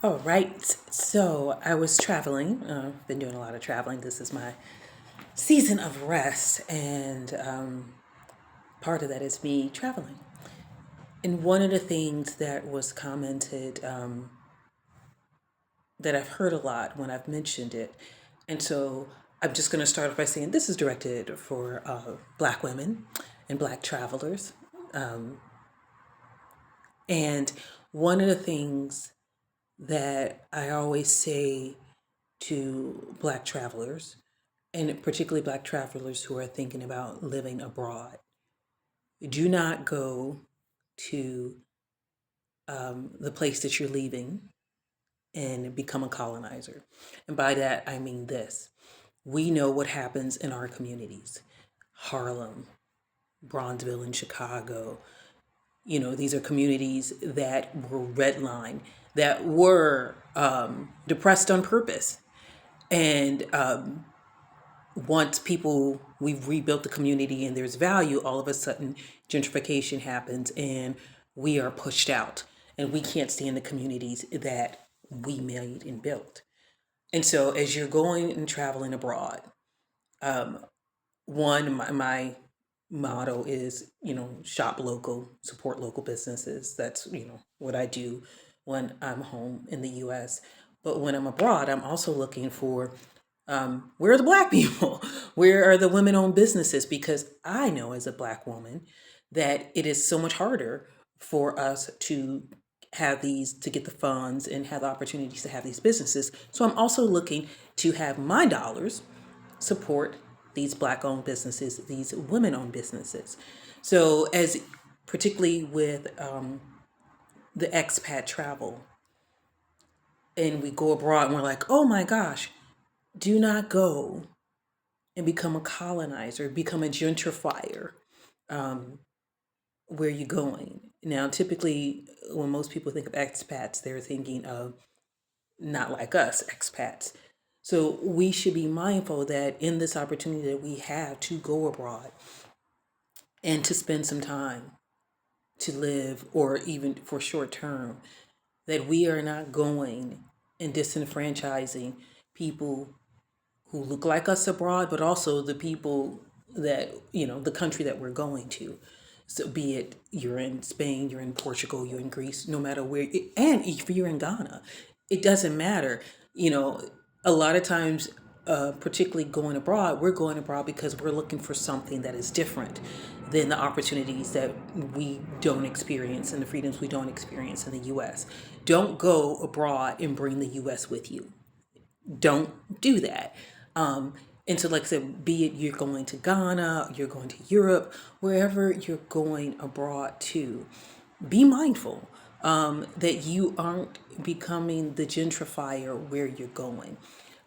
All right. So I was traveling. Been doing a lot of traveling. This is my season of rest, and part of that is me traveling. And one of the things that was commented that I've heard a lot when I've mentioned it, and so I'm just going to start off by saying this is directed for Black women and Black travelers. And one of the things that I always say to Black travelers, and particularly Black travelers who are thinking about living abroad, do not go to the place that you're leaving and become a colonizer. And by that, I mean this: we know what happens in our communities. Harlem, Bronzeville in Chicago, these are communities that were redlined, that were depressed on purpose. And once we've rebuilt the community and there's value, all of a sudden gentrification happens and we are pushed out and we can't stay in the communities that we made and built. And so as you're going and traveling abroad, my motto is, shop local, support local businesses. That's, what I do when I'm home in the US. But when I'm abroad, I'm also looking for where are the Black people? Where are the women owned businesses? Because I know as a Black woman that it is so much harder for us to to get the funds and have the opportunities to have these businesses. So I'm also looking to have my dollars support these Black owned businesses, these women owned businesses. So, as particularly with the expat travel, and we go abroad and we're like, oh my gosh, do not go and become a colonizer, become a gentrifier. Where you going? Now, typically, when most people think of expats, they're thinking of not like us, expats. So we should be mindful that in this opportunity that we have to go abroad and to spend some time to live or even for short term, that we are not going and disenfranchising people who look like us abroad, but also the people that, the country that we're going to. So be it you're in Spain, you're in Portugal, you're in Greece, no matter where, and if you're in Ghana, it doesn't matter. A lot of times, particularly going abroad, we're going abroad because we're looking for something that is different than the opportunities that we don't experience and the freedoms we don't experience in the US. Don't go abroad and bring the US with you. Don't do that. And so, like I said, be it you're going to Ghana, you're going to Europe, wherever you're going abroad to, be mindful that you aren't becoming the gentrifier where you're going.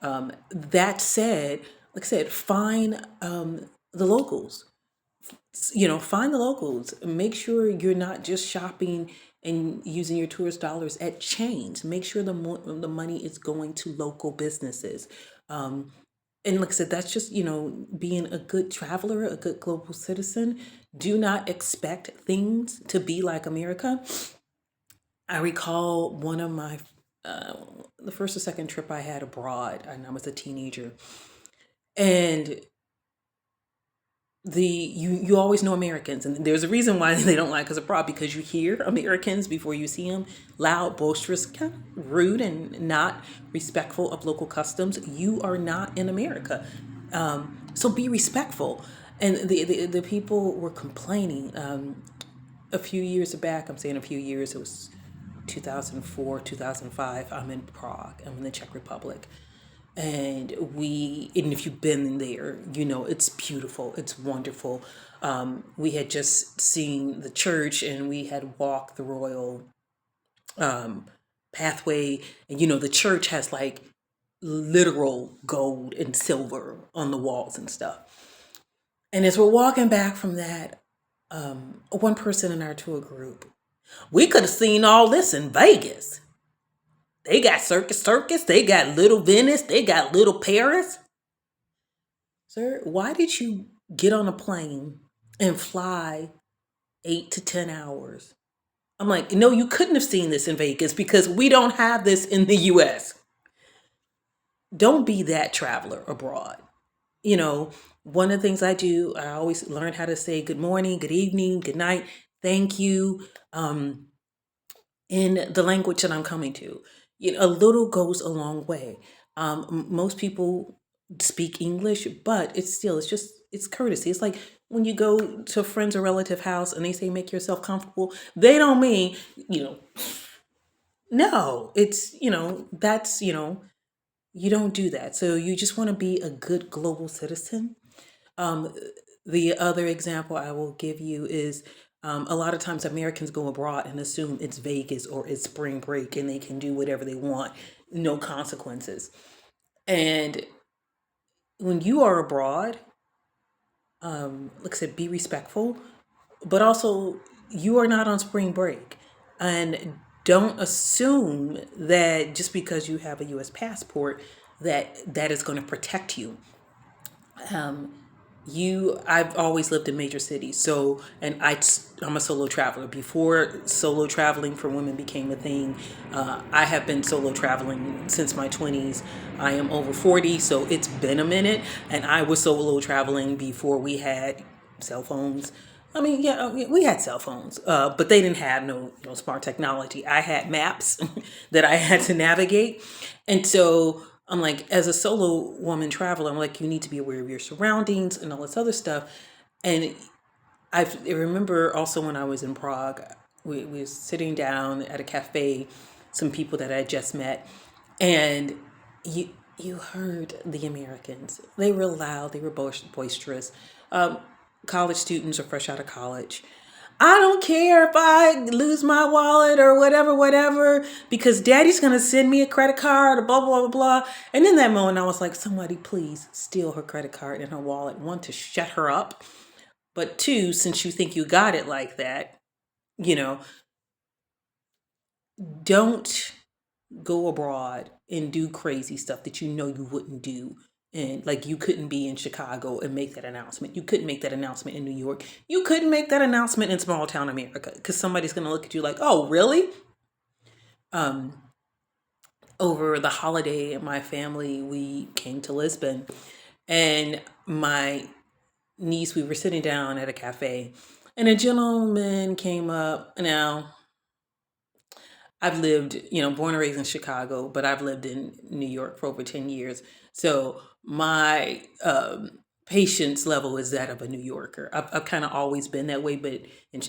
That said, like I said, find the locals. Find the locals. Make sure you're not just shopping and using your tourist dollars at chains. Make sure the money is going to local businesses. And like I said, that's just, being a good traveler, a good global citizen. Do not expect things to be like America. I recall one of my, uh, the first or second trip I had abroad, and I was a teenager. And you always know Americans, and there's a reason why they don't like us abroad, because you hear Americans before you see them, loud, boisterous, kind of rude, and not respectful of local customs. You are not in America, so be respectful. And the people were complaining a few years back. I'm saying a few years. It was 2004, 2005. I'm in Prague. I'm in the Czech Republic. And if you've been there, it's beautiful, it's wonderful. We had just seen the church and we had walked the royal pathway, and the church has like literal gold and silver on the walls and stuff. And as we're walking back from that, one person in our tour group, we could have seen all this in Vegas. They got Circus, they got Little Venice, they got Little Paris. Sir, why did you get on a plane and fly 8 to 10 hours I'm like, no, you couldn't have seen this in Vegas because we don't have this in the US. Don't be that traveler abroad. You know, one of the things I do, I always learn how to say good morning, good evening, good night, thank you, in the language that I'm coming to. You know, a little goes a long way. Most people speak English, but it's courtesy. It's like when you go to a friend's or relative house and they say make yourself comfortable, they don't mean, you know, no, it's, that's, you don't do that. So you just want to be a good global citizen. Um, the other example I will give you is a lot of times Americans go abroad and assume it's Vegas or it's spring break and they can do whatever they want, no consequences. And when you are abroad, like I said, be respectful, but also you are not on spring break. And don't assume that just because you have a US passport that is going to protect you. Um, I've always lived in major cities, so and I'm a solo traveler. Before solo traveling for women became a thing, I have been solo traveling since my 20s. I am over 40, so it's been a minute, and I was solo traveling before we had cell phones. I mean, yeah, we had cell phones, but they didn't have no smart technology. I had maps that I had to navigate, and so I'm like, as a solo woman traveler, I'm like, you need to be aware of your surroundings and all this other stuff. And I remember also when I was in Prague, we were sitting down at a cafe, some people that I had just met, and you you heard the Americans. They were loud, they were boisterous. Um, College students are fresh out of college. I don't care if I lose my wallet or whatever, whatever, because daddy's going to send me a credit card or blah, blah, blah, blah. And in that moment, I was like, somebody please steal her credit card and her wallet. One, to shut her up. But two, since you think you got it like that, you know, don't go abroad and do crazy stuff that you know you wouldn't do. And like you couldn't be in Chicago and make that announcement. You couldn't make that announcement in New York. You couldn't make that announcement in small town America because somebody's going to look at you like, oh, really? Um, Over the holiday, my family, we came to Lisbon, and my niece, we were sitting down at a cafe, and a gentleman came up. Now, I've lived, born and raised in Chicago, but I've lived in New York for over 10 years. So my patience level is that of a New Yorker. I've kind of always been that way, but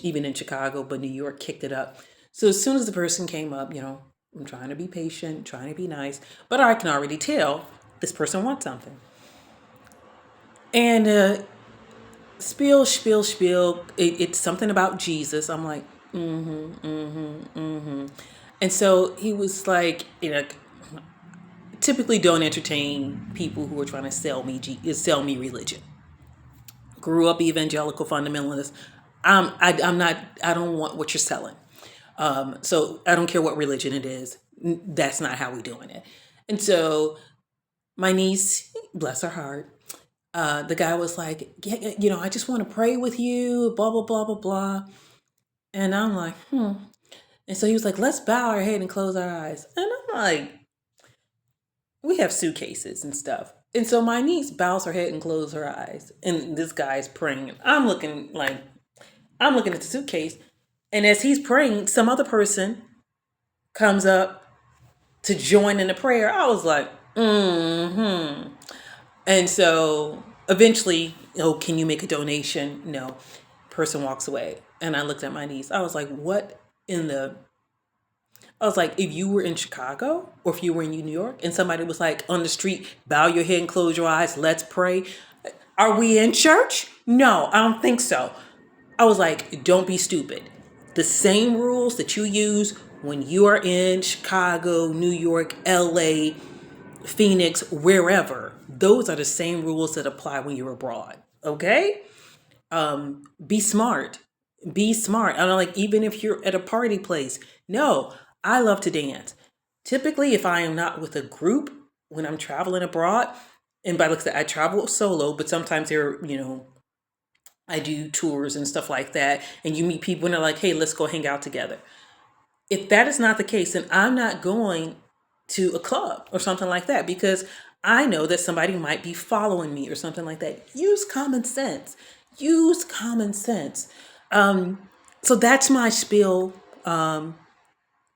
even in Chicago, but New York kicked it up. So as soon as the person came up, I'm trying to be patient, trying to be nice, but I can already tell this person wants something. And spiel. It's something about Jesus. I'm like, and so he was like, typically don't entertain people who are trying to sell me religion. Grew up evangelical fundamentalist. I'm not. I don't want what you're selling. So I don't care what religion it is. That's not how we're doing it. And so my niece, bless her heart, the guy was like, yeah, I just want to pray with you, blah blah blah blah blah. And I'm like, And so he was like, let's bow our head and close our eyes. And I'm like, we have suitcases and stuff. And so my niece bows her head and closes her eyes. And this guy's praying. I'm looking at the suitcase. And as he's praying, some other person comes up to join in the prayer. I was like, mm-hmm. And so eventually, can you make a donation? No. Person walks away. And I looked at my niece. I was like, what in the I was like, if you were in Chicago or if you were in New York and somebody was like on the street, bow your head and close your eyes, let's pray. Are we in church? No, I don't think so. I was like, don't be stupid. The same rules that you use when you are in Chicago, New York, LA, Phoenix, wherever, those are the same rules that apply when you're abroad. Okay? Be smart. Be smart. I don't like, even if you're at a party place. No, I love to dance. Typically, if I am not with a group when I'm traveling abroad, and by the way, I travel solo, but sometimes I do tours and stuff like that, and you meet people and they're like, hey, let's go hang out together. If that is not the case, then I'm not going to a club or something like that, because I know that somebody might be following me or something like that. Use common sense. Use common sense. Um, so that's my spiel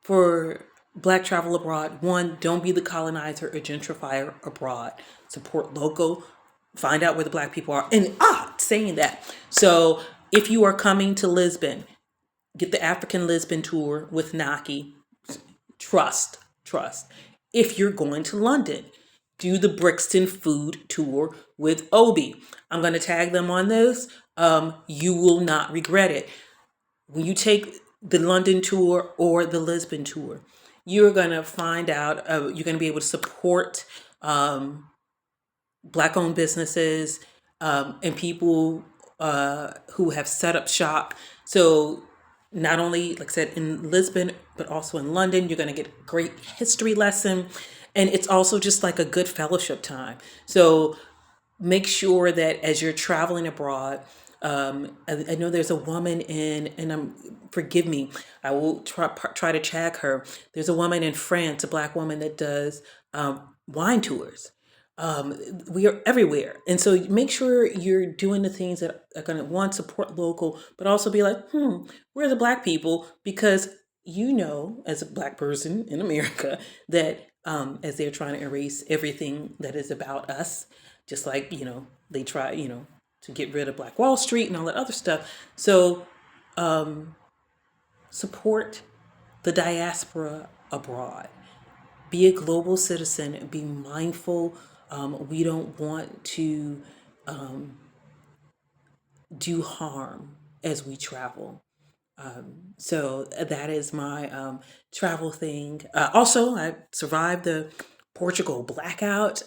for Black travel abroad. One, don't be the colonizer or gentrifier abroad. Support local. Find out where the Black people are. And saying that. So if you are coming to Lisbon, get the African Lisbon Tour with Naky. Trust. If you're going to London, do the Brixton Food Tour with Obi. I'm going to tag them on this. You will not regret it. When you take the London tour or the Lisbon tour, you're going to find out, you're going to be able to support Black owned businesses and people who have set up shop. So not only, like I said, in Lisbon, but also in London, you're going to get a great history lesson. And it's also just like a good fellowship time. So make sure that as you're traveling abroad, I know there's a woman and forgive me, I will try to tag her. There's a woman in France, a Black woman that does wine tours. We are everywhere. And so make sure you're doing the things that are going to, one, support local, but also be like, where are the Black people? Because you know, as a Black person in America, that as they're trying to erase everything that is about us, just like, they try, to get rid of Black Wall Street and all that other stuff. So support the diaspora abroad. Be a global citizen. Be mindful. We don't want to do harm as we travel. So that is my travel thing. Also, I survived the Portugal blackout.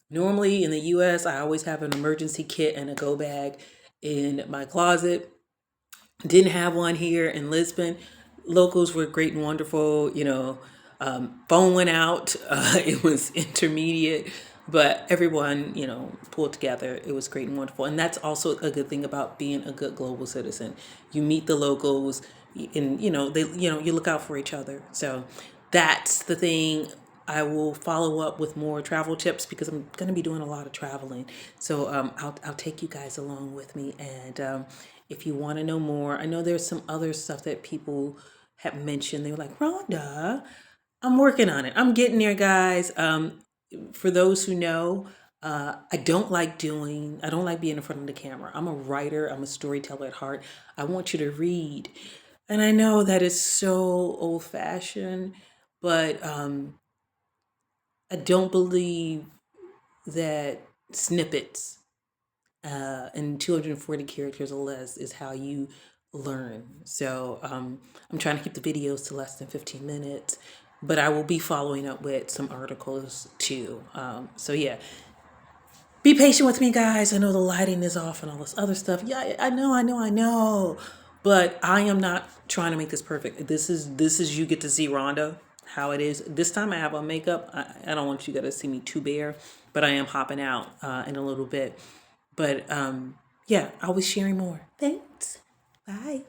Normally in the US, I always have an emergency kit and a go bag in my closet. Didn't have one here in Lisbon. Locals were great and wonderful. Phone went out. It was intermediate, but everyone, pulled together. It was great and wonderful. And that's also a good thing about being a good global citizen. You meet the locals, and you look out for each other. So that's the thing. I will follow up with more travel tips because I'm going to be doing a lot of traveling. So I'll take you guys along with me. And if you want to know more, I know there's some other stuff that people have mentioned. They were like, Rhonda, I'm working on it. I'm getting there, guys. For those who know, I don't like being in front of the camera. I'm a writer. I'm a storyteller at heart. I want you to read. And I know that is so old fashioned, but I don't believe that snippets and 240 characters or less is how you learn. So I'm trying to keep the videos to less than 15 minutes, but I will be following up with some articles too. So yeah, be patient with me, guys. I know the lighting is off and all this other stuff. Yeah, I know. But I am not trying to make this perfect. This is you get to see Rhonda how it is. This time I have on makeup. I don't want you guys to see me too bare, but I am hopping out in a little bit. But yeah, I'll be sharing more. Thanks. Bye.